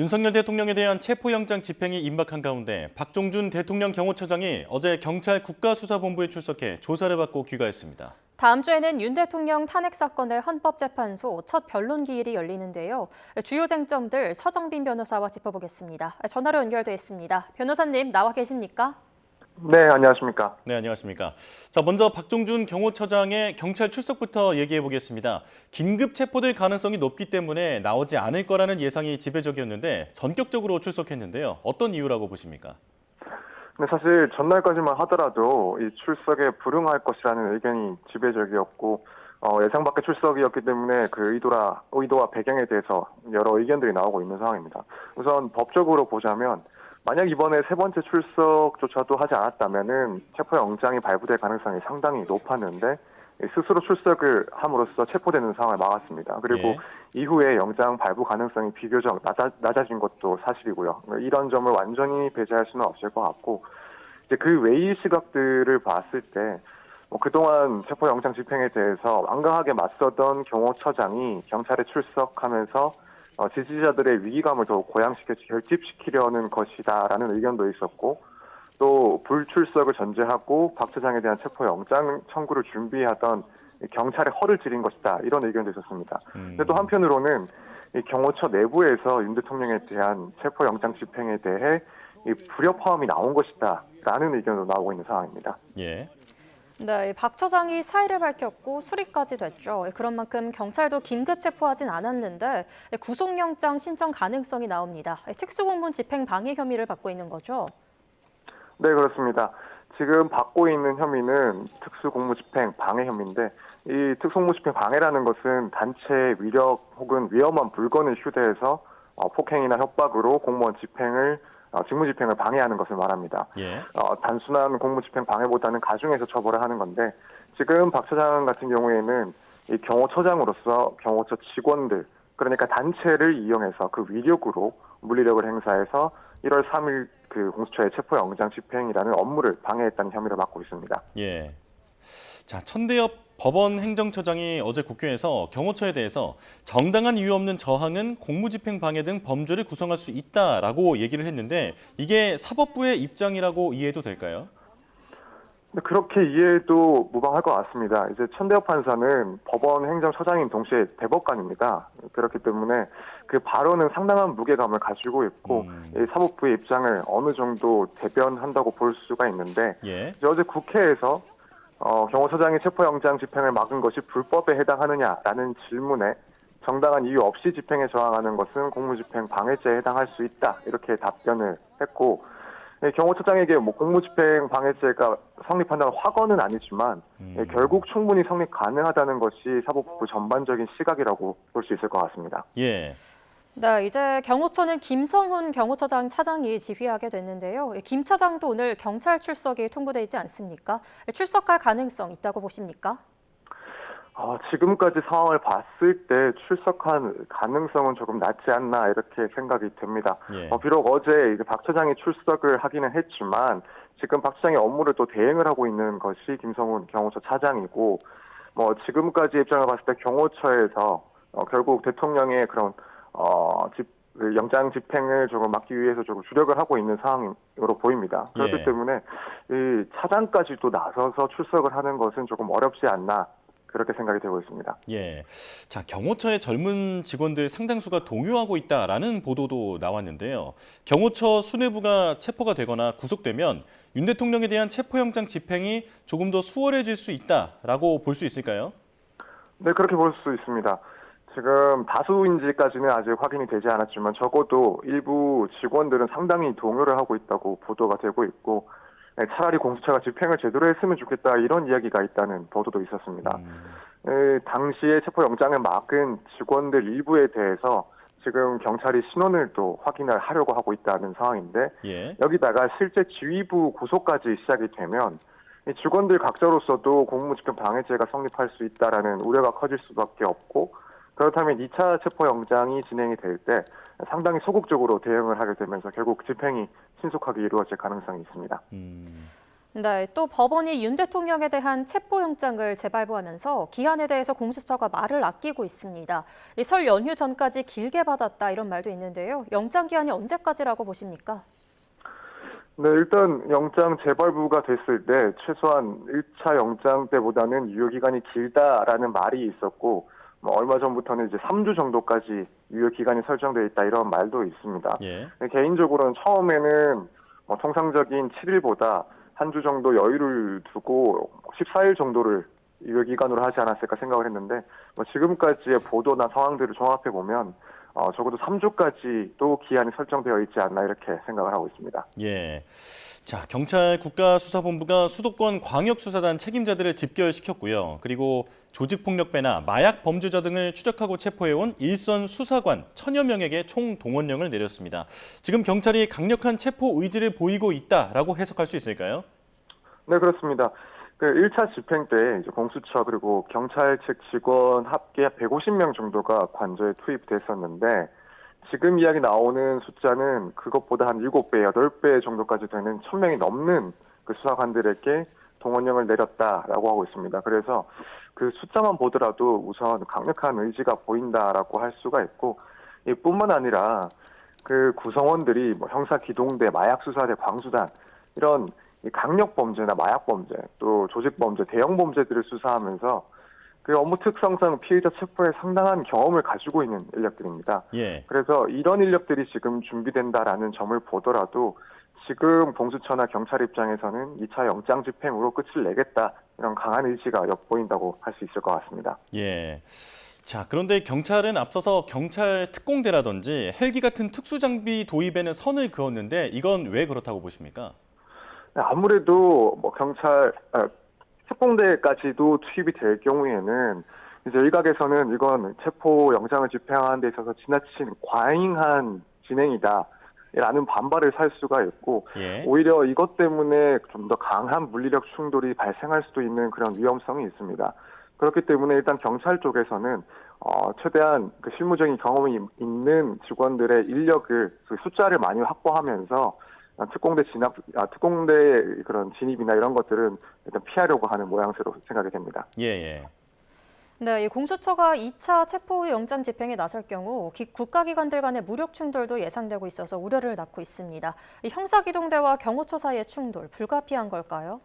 윤석열 대통령에 대한 체포영장 집행이 임박한 가운데 박종준 대통령 경호처장이 어제 경찰 국가수사본부에 출석해 조사를 받고 귀가했습니다. 다음 주에는 윤 대통령 탄핵 사건의 헌법재판소 첫 변론 기일이 열리는데요. 주요 쟁점들 서정빈 변호사와 짚어보겠습니다. 전화로 연결돼 있습니다. 변호사님 나와 계십니까? 네, 안녕하십니까. 네, 안녕하십니까. 자, 먼저 박종준 경호처장의 경찰 출석부터 얘기해 보겠습니다. 긴급 체포될 가능성이 높기 때문에 나오지 않을 거라는 예상이 지배적이었는데 전격적으로 출석했는데요. 어떤 이유라고 보십니까? 근데 사실 전날까지만 하더라도 이 출석에 불응할 것이라는 의견이 지배적이었고 예상 밖의 출석이었기 때문에 그 의도와 배경에 대해서 여러 의견들이 나오고 있는 상황입니다. 우선 법적으로 보자면 만약 이번에 세 번째 출석조차도 하지 않았다면은 체포영장이 발부될 가능성이 상당히 높았는데 스스로 출석을 함으로써 체포되는 상황을 막았습니다. 그리고 이후에 영장 발부 가능성이 비교적 낮아진 것도 사실이고요. 이런 점을 완전히 배제할 수는 없을 것 같고 이제 그 외의 시각들을 봤을 때 그동안 체포영장 집행에 대해서 완강하게 맞서던 경호처장이 경찰에 출석하면서 지지자들의 위기감을 더 결집시키려는 것이다라는 의견도 있었고 또 불출석을 전제하고 박 처장에 대한 체포영장 청구를 준비하던 경찰의 허를 찌른 것이다 이런 의견도 있었습니다. 근데 또 한편으로는 이 경호처 내부에서 윤 대통령에 대한 체포영장 집행에 대해 이 불협화음이 나온 것이다라는 의견도 나오고 있는 상황입니다. 예. 네, 박 처장이 사의를 밝혔고 수리까지 됐죠. 그런 만큼 경찰도 긴급 체포하진 않았는데 구속영장 신청 가능성이 나옵니다. 특수공무원 집행 방해 혐의를 받고 있는 거죠? 네, 그렇습니다. 지금 받고 있는 혐의는 특수공무집행 방해 혐의인데 이 특수공무집행 방해라는 것은 단체 위력 혹은 위험한 물건을 휴대해서 폭행이나 협박으로 공무원 직무집행을 방해하는 것을 말합니다. 예. 단순한 공무집행 방해보다는 가중해서 처벌을 하는 건데 지금 박 처장 같은 경우에는 이 경호처장으로서 경호처 직원들 그러니까 단체를 이용해서 그 위력으로 물리력을 행사해서 1월 3일 그 공수처의 체포영장 집행이라는 업무를 방해했다는 혐의를 받고 있습니다. 예. 자, 천대엽 법원 행정처장이 어제 국회에서 경호처에 대해서 정당한 이유 없는 저항은 공무집행 방해 등 범죄를 구성할 수 있다라고 얘기를 했는데 이게 사법부의 입장이라고 이해해도 될까요? 그렇게 이해해도 무방할 것 같습니다. 이제 천대엽 판사는 법원 행정처장인 동시에 대법관입니다. 그렇기 때문에 그 발언은 상당한 무게감을 가지고 있고 이 사법부의 입장을 어느 정도 대변한다고 볼 수가 있는데 이제 어제 국회에서 경호처장이 체포영장 집행을 막은 것이 불법에 해당하느냐라는 질문에 정당한 이유 없이 집행에 저항하는 것은 공무집행 방해죄에 해당할 수 있다 이렇게 답변을 했고 경호처장에게 공무집행 방해죄가 성립한다는 확언은 아니지만 결국 충분히 성립 가능하다는 것이 사법부 전반적인 시각이라고 볼 수 있을 것 같습니다. 예. 네, 이제 경호처는 김성훈 경호처장 차장이 지휘하게 됐는데요. 김 차장도 오늘 경찰 출석이 통보돼 있지 않습니까? 출석할 가능성 있다고 보십니까? 지금까지 상황을 봤을 때 출석한 가능성은 조금 낮지 않나 이렇게 생각이 됩니다. 비록 어제 이제 박 처장이 출석을 하기는 했지만 지금 박 처장의 업무를 또 대행을 하고 있는 것이 김성훈 경호처 차장이고 지금까지 입장을 봤을 때 경호처에서 결국 대통령의 그런 영장 집행을 조금 막기 위해서 조금 주력을 하고 있는 상황으로 보입니다. 그렇기 때문에 이 차장까지도 나서서 출석을 하는 것은 조금 어렵지 않나 그렇게 생각이 되고 있습니다. 예. 자, 경호처의 젊은 직원들 상당수가 동요하고 있다라는 보도도 나왔는데요. 경호처 수뇌부가 체포가 되거나 구속되면 윤 대통령에 대한 체포영장 집행이 조금 더 수월해질 수 있다라고 볼 수 있을까요? 네, 그렇게 볼 수 있습니다. 지금 다수인지까지는 아직 확인이 되지 않았지만 적어도 일부 직원들은 상당히 동요를 하고 있다고 보도가 되고 있고 차라리 공수처가 집행을 제대로 했으면 좋겠다 이런 이야기가 있다는 보도도 있었습니다. 당시에 체포영장을 막은 직원들 일부에 대해서 지금 경찰이 신원을 또 확인을 하려고 하고 있다는 상황인데 여기다가 실제 지휘부 구속까지 시작이 되면 이 직원들 각자로서도 공무집행 방해죄가 성립할 수 있다라는 우려가 커질 수밖에 없고 그렇다면 2차 체포영장이 진행이 될 때 상당히 소극적으로 대응을 하게 되면서 결국 집행이 신속하게 이루어질 가능성이 있습니다. 네, 또 법원이 윤 대통령에 대한 체포영장을 재발부하면서 기한에 대해서 공수처가 말을 아끼고 있습니다. 이 설 연휴 전까지 길게 받았다 이런 말도 있는데요. 영장 기한이 언제까지라고 보십니까? 네, 일단 영장 재발부가 됐을 때 최소한 1차 영장 때보다는 유효기간이 길다라는 말이 있었고 얼마 전부터는 이제 3주 정도까지 유효기간이 설정되어 있다 이런 말도 있습니다. 예. 개인적으로는 처음에는 통상적인 7일보다 한 주 정도 여유를 두고 14일 정도를 유효기간으로 하지 않았을까 생각을 했는데 지금까지의 보도나 상황들을 종합해 보면 적어도 3주까지도 기한이 설정되어 있지 않나 이렇게 생각을 하고 있습니다. 예. 자, 경찰 국가수사본부가 수도권 광역수사단 책임자들을 집결시켰고요. 그리고 조직폭력배나 마약 범죄자 등을 추적하고 체포해온 일선 수사관 1000여 명에게 총동원령을 내렸습니다. 지금 경찰이 강력한 체포 의지를 보이고 있다라고 해석할 수 있을까요? 네, 그렇습니다. 그 1차 집행 때 이제 공수처 그리고 경찰 측 직원 합계 150명 정도가 관저에 투입됐었는데 지금 이야기 나오는 숫자는 그것보다 한 7배, 8배 정도까지 되는 1000명이 넘는 그 수사관들에게 동원령을 내렸다라고 하고 있습니다. 그래서 그 숫자만 보더라도 우선 강력한 의지가 보인다라고 할 수가 있고 이뿐만 아니라 그 구성원들이 형사기동대, 마약수사대, 광수단 이런 강력 범죄나 마약 범죄, 또 조직 범죄, 대형 범죄들을 수사하면서 그 업무 특성상 피의자 체포에 상당한 경험을 가지고 있는 인력들입니다. 예. 그래서 이런 인력들이 지금 준비된다라는 점을 보더라도 지금 공수처나 경찰 입장에서는 2차 영장 집행으로 끝을 내겠다 이런 강한 의지가 엿보인다고 할 수 있을 것 같습니다. 예. 자, 그런데 경찰은 앞서서 경찰 특공대라든지 헬기 같은 특수장비 도입에는 선을 그었는데 이건 왜 그렇다고 보십니까? 아무래도 경찰 특공대까지도 투입이 될 경우에는 이제 일각에서는 이건 체포 영장을 집행하는 데 있어서 지나친 과잉한 진행이다라는 반발을 살 수가 있고 예. 오히려 이것 때문에 좀 더 강한 물리력 충돌이 발생할 수도 있는 그런 위험성이 있습니다. 그렇기 때문에 일단 경찰 쪽에서는 최대한 그 실무적인 경험이 있는 직원들의 인력을 그 숫자를 많이 확보하면서 특공대 그런 진입이나 이런 것들은 일단 피하려고 하는 모양새로 생각이 됩니다. 예. 네, 이 공수처가 2차 체포영장 집행에 나설 경우 국가기관들 간의 무력 충돌도 예상되고 있어서 우려를 낳고 있습니다. 이 형사기동대와 경호처 사이의 충돌 불가피한 걸까요?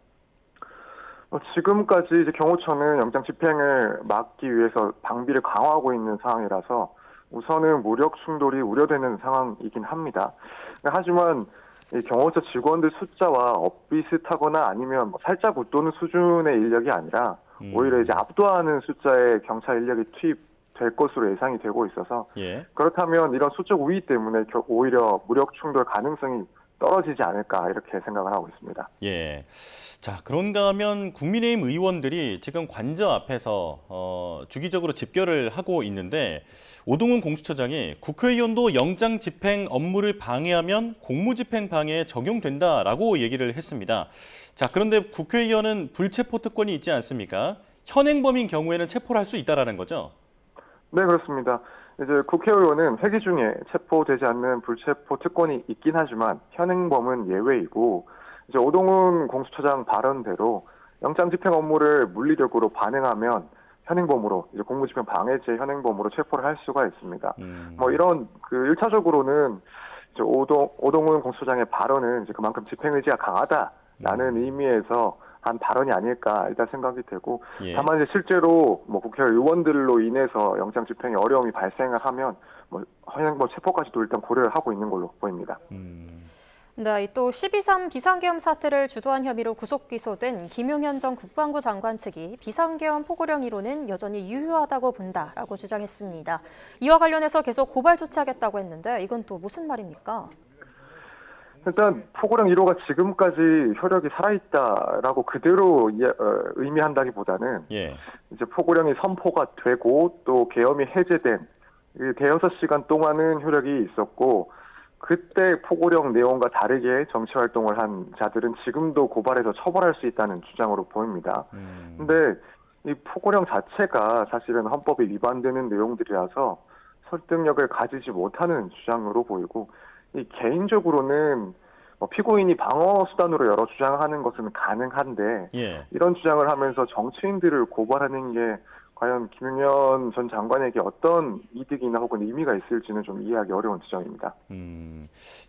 지금까지 이제 경호처는 영장 집행을 막기 위해서 방비를 강화하고 있는 상황이라서 우선은 무력 충돌이 우려되는 상황이긴 합니다. 하지만 이 경호처 직원들 숫자와 엇비슷하거나 아니면 살짝 웃도는 수준의 인력이 아니라 오히려 이제 압도하는 숫자의 경찰 인력이 투입될 것으로 예상이 되고 있어서 예. 그렇다면 이런 수적 우위 때문에 오히려 무력 충돌 가능성이 떨어지지 않을까 이렇게 생각을 하고 있습니다. 예. 자, 그런가 하면 국민의힘 의원들이 지금 관저 앞에서 주기적으로 집결을 하고 있는데 오동훈 공수처장이 국회의원도 영장 집행 업무를 방해하면 공무집행 방해에 적용된다라고 얘기를 했습니다. 자, 그런데 국회의원은 불체포 특권이 있지 않습니까? 현행범인 경우에는 체포를 할 수 있다라는 거죠? 네, 그렇습니다. 이제 국회의원은 회기 중에 체포되지 않는 불체포 특권이 있긴 하지만 현행범은 예외이고 이제 오동훈 공수처장 발언대로 영장 집행 업무를 물리력으로 반행하면 현행범으로 이제 공무집행 방해죄 현행범으로 체포를 할 수가 있습니다. 이런 그 1차적으로는 이제 오동훈 공수처장의 발언은 이제 그만큼 집행 의지가 강하다라는 의미에서 한 발언이 아닐까 일단 생각이 되고 예. 다만 이제 실제로 국회의원들로 인해서 영장 집행에 어려움이 발생을 하면 현행범 체포까지도 일단 고려를 하고 있는 걸로 보입니다. 네, 또 12.3 비상계엄 사태를 주도한 혐의로 구속 기소된 김용현 전 국방부 장관 측이 비상계엄 포고령 이론은 여전히 유효하다고 본다라고 주장했습니다. 이와 관련해서 계속 고발 조치하겠다고 했는데 이건 또 무슨 말입니까? 일단 포고령 1호가 지금까지 효력이 살아있다라고 그대로 의미한다기보다는 예. 이제 포고령이 선포가 되고 또 계엄이 해제된 대여섯 시간 동안은 효력이 있었고 그때 포고령 내용과 다르게 정치 활동을 한 자들은 지금도 고발해서 처벌할 수 있다는 주장으로 보입니다. 근데 이 포고령 자체가 사실은 헌법에 위반되는 내용들이라서 설득력을 가지지 못하는 주장으로 보이고 이 개인적으로는 뭐 피고인이 방어 수단으로 여러 주장하는 것은 가능한데 예. 이런 주장을 하면서 정치인들을 고발하는 게 과연 김용현 전 장관에게 어떤 이득이나 혹은 의미가 있을지는 좀 이해하기 어려운 지점입니다.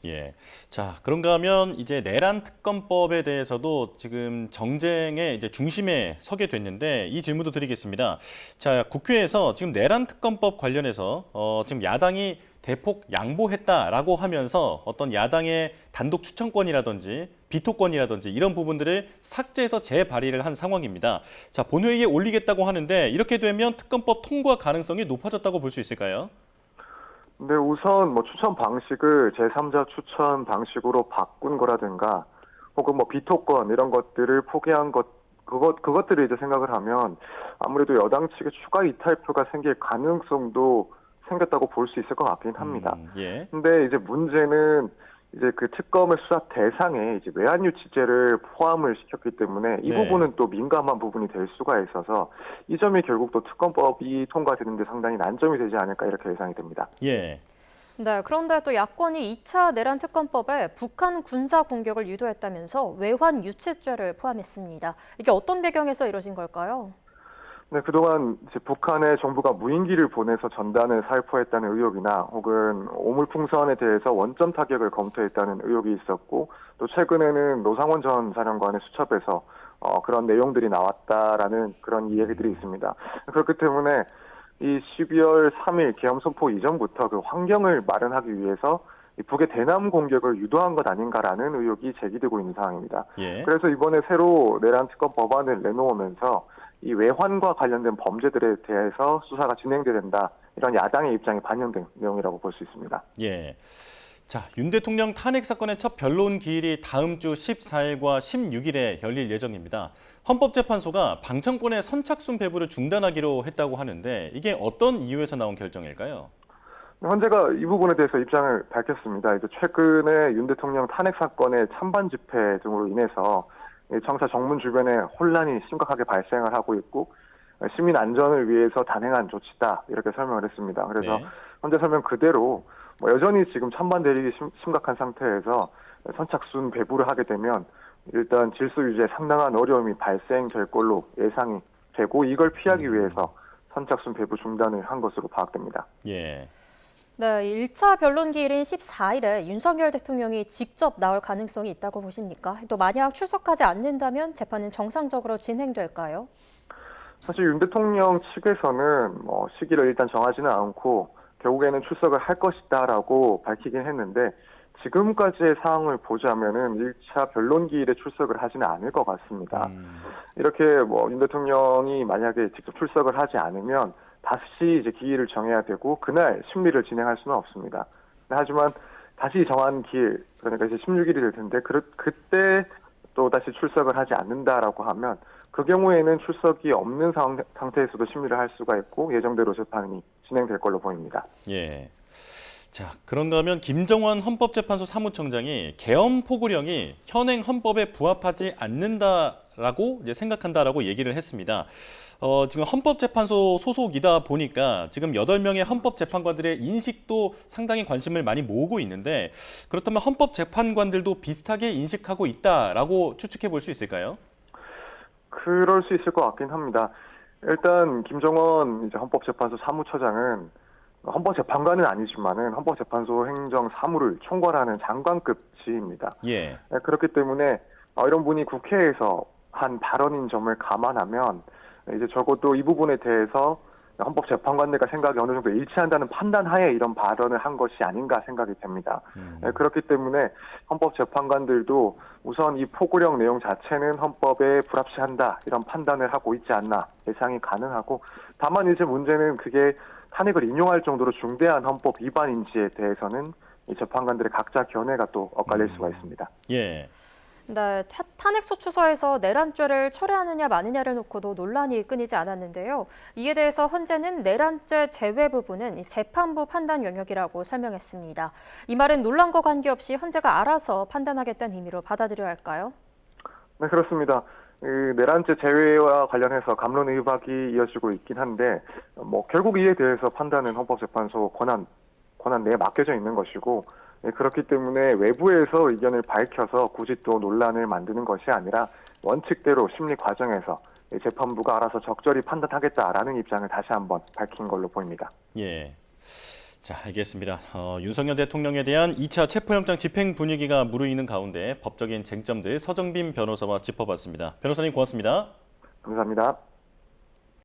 예. 자, 그런가 하면 이제 내란 특검법에 대해서도 지금 정쟁의 이제 중심에 서게 됐는데 이 질문도 드리겠습니다. 자, 국회에서 지금 내란 특검법 관련해서 지금 야당이 대폭 양보했다라고 하면서 어떤 야당의 단독 추천권이라든지 비토권이라든지 이런 부분들을 삭제해서 재발의를 한 상황입니다. 자, 본회의에 올리겠다고 하는데 이렇게 되면 특검법 통과 가능성이 높아졌다고 볼 수 있을까요? 근데 우선 뭐 추천 방식을 제3자 추천 방식으로 바꾼 거라든가 혹은 뭐 비토권 이런 것들을 포기한 그것들을 이제 생각을 하면 아무래도 여당 측에 추가 이탈표가 생길 가능성도 생겼다고 볼 수 있을 것 같긴 합니다. 예. 근데 이제 문제는 이제 그 특검의 수사 대상에 이제 외환유치죄를 포함을 시켰기 때문에 이 네. 부분은 또 민감한 부분이 될 수가 있어서 이 점이 결국 또 특검법이 통과되는데 상당히 난점이 되지 않을까 이렇게 예상이 됩니다. 예. 네, 그런데 또 야권이 2차 내란 특검법에 북한 군사 공격을 유도했다면서 외환 유치죄를 포함했습니다. 이게 어떤 배경에서 이뤄진 걸까요? 네, 그동안 이제 북한의 정부가 무인기를 보내서 전단을 살포했다는 의혹이나 혹은 오물풍선에 대해서 원점 타격을 검토했다는 의혹이 있었고 또 최근에는 노상원 전 사령관의 수첩에서 그런 내용들이 나왔다라는 그런 이야기들이 있습니다. 그렇기 때문에 이 12월 3일 계엄 선포 이전부터 그 환경을 마련하기 위해서 이 북의 대남 공격을 유도한 것 아닌가라는 의혹이 제기되고 있는 상황입니다. 예. 그래서 이번에 새로 내란 특검 법안을 내놓으면서 이 외환과 관련된 범죄들에 대해서 수사가 진행돼야 된다. 이런 야당의 입장이 반영된 내용이라고 볼 수 있습니다. 예. 자, 윤 대통령 탄핵 사건의 첫 변론 기일이 다음 주 14일과 16일에 열릴 예정입니다. 헌법재판소가 방청권의 선착순 배부를 중단하기로 했다고 하는데 이게 어떤 이유에서 나온 결정일까요? 헌재가 이 부분에 대해서 입장을 밝혔습니다. 이제 최근에 윤 대통령 탄핵 사건의 찬반 집회 등으로 인해서 청사 정문 주변에 혼란이 심각하게 발생을 하고 있고 시민 안전을 위해서 단행한 조치다 이렇게 설명을 했습니다. 그래서 네. 헌재 설명 그대로 뭐 여전히 지금 찬반 대립이 심각한 상태에서 선착순 배부를 하게 되면 일단 질서 유지에 상당한 어려움이 발생될 걸로 예상이 되고 이걸 피하기 위해서 선착순 배부 중단을 한 것으로 파악됩니다. 예. 네, 1차 변론 기일인 14일에 윤석열 대통령이 직접 나올 가능성이 있다고 보십니까? 또 만약 출석하지 않는다면 재판은 정상적으로 진행될까요? 사실 윤 대통령 측에서는 뭐 시기를 일단 정하지는 않고 결국에는 출석을 할 것이다라고 밝히긴 했는데 지금까지의 상황을 보자면은 1차 변론 기일에 출석을 하지는 않을 것 같습니다. 이렇게 뭐 윤 대통령이 만약에 직접 출석을 하지 않으면 다시 이제 기일을 정해야 되고 그날 심리를 진행할 수는 없습니다. 하지만 다시 정한 기일, 그러니까 이제 16일이 될 텐데 그때 또 다시 출석을 하지 않는다라고 하면 그 경우에는 출석이 없는 상태에서도 심리를 할 수가 있고 예정대로 재판이 진행될 걸로 보입니다. 예. 자, 그런가 하면 김정환 헌법재판소 사무총장이 계엄 포고령이 현행 헌법에 부합하지 않는다라고 이제 생각한다라고 얘기를 했습니다. 지금 헌법재판소 소속이다 보니까 지금 8명의 헌법재판관들의 인식도 상당히 관심을 많이 모으고 있는데 그렇다면 헌법재판관들도 비슷하게 인식하고 있다라고 추측해 볼 수 있을까요? 그럴 수 있을 것 같긴 합니다. 일단 김정원 이제 헌법재판소 사무처장은 헌법재판관은 아니지만은 헌법재판소 행정사무를 총괄하는 장관급 지위입니다. 예. 그렇기 때문에 이런 분이 국회에서 한 발언인 점을 감안하면 이제 적어도 이 부분에 대해서 헌법재판관들과 생각이 어느 정도 일치한다는 판단하에 이런 발언을 한 것이 아닌가 생각이 됩니다. 그렇기 때문에 헌법재판관들도 우선 이 포고령 내용 자체는 헌법에 불합치한다 이런 판단을 하고 있지 않나 예상이 가능하고 다만 이제 문제는 그게 탄핵을 인용할 정도로 중대한 헌법 위반인지에 대해서는 이 재판관들의 각자 견해가 또 엇갈릴 수가 있습니다. 예. 네, 탄핵소추서에서 내란죄를 철회하느냐 마느냐를 놓고도 논란이 끊이지 않았는데요. 이에 대해서 헌재는 내란죄 제외 부분은 재판부 판단 영역이라고 설명했습니다. 이 말은 논란과 관계없이 헌재가 알아서 판단하겠다는 의미로 받아들여야 할까요? 네, 그렇습니다. 내란죄 제외와 관련해서 감론 의박이 이어지고 있긴 한데 결국 이에 대해서 판단은 헌법재판소 권한 내에 맡겨져 있는 것이고 그렇기 때문에 외부에서 의견을 밝혀서 굳이 또 논란을 만드는 것이 아니라 원칙대로 심리 과정에서 재판부가 알아서 적절히 판단하겠다라는 입장을 다시 한번 밝힌 걸로 보입니다. 예. 자, 알겠습니다. 윤석열 대통령에 대한 2차 체포영장 집행 분위기가 무르익는 가운데 법적인 쟁점들 서정빈 변호사와 짚어봤습니다. 변호사님 고맙습니다. 감사합니다.